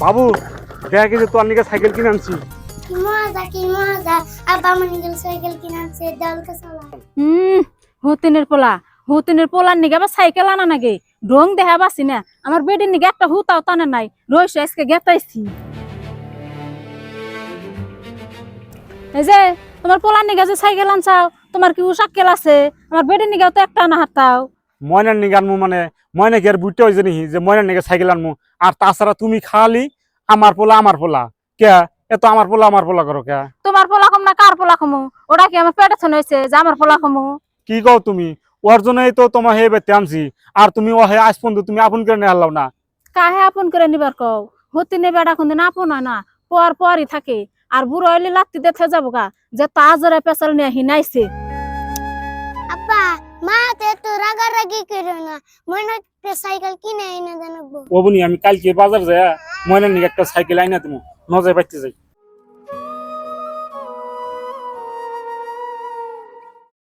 বাবু দেখে যে তোর নিকে সাইকেল কিনে আনছি। কি মজা আব্বা মনিকে সাইকেল কিনে আনছে দলকে চালা। হুতিনের পোলার নিগে আবার সাইকেল আনা নাকি রং দেখা পাচ্ছি না। আমার বেডির নিগে একটা হুতাও টানে নাই, রইস আজকে গেতাইছি। এই যে তোমার পোলার নিগে যে সাইকেল আনছাও, তোমার কি সাইকেল আছে? আমার বেডির নিগেও তো একটা আনা হাতাও। ময়নার নিকে আনমু মানে ময়না কি আর বুঝতে হয়েছে নাকি যে ময়নার নিকে সাইকেল আনমু? আর তাছাড়া তুমি খালি আমার পোলা কে এত আমার পোলা করো কে? তোমার পোলা কম না কার পোলা কমু? ওটা কি আমার পেটে হয়েছে যে আমার পোলা কমু? কি কও তুমি? ওর জন্যই তো তোমার হে বেতে আনছি। আর তুমি ও হে আজ পর্যন্ত তুমি আপন করে নিয়ে আনলাও না। কাহে আপন করে নিবার কও? হতিনে বেড়া কোনদিন আপন হয় না, পর পরই থাকে। আর বুড়ো হইলে লাত্তি দেখে যাবো গা যে তাজরে পেছাল নিয়ে হিনাইছে। আব্বা মা তো রাগারাগি করো না, মনে সাইকেল কিনে এনে জানাবো। ও বনি আমি কালকে বাজার যাই ময়নার নিকে একটা সাইকেল আইনা তুমি নজর পাইতে যাই।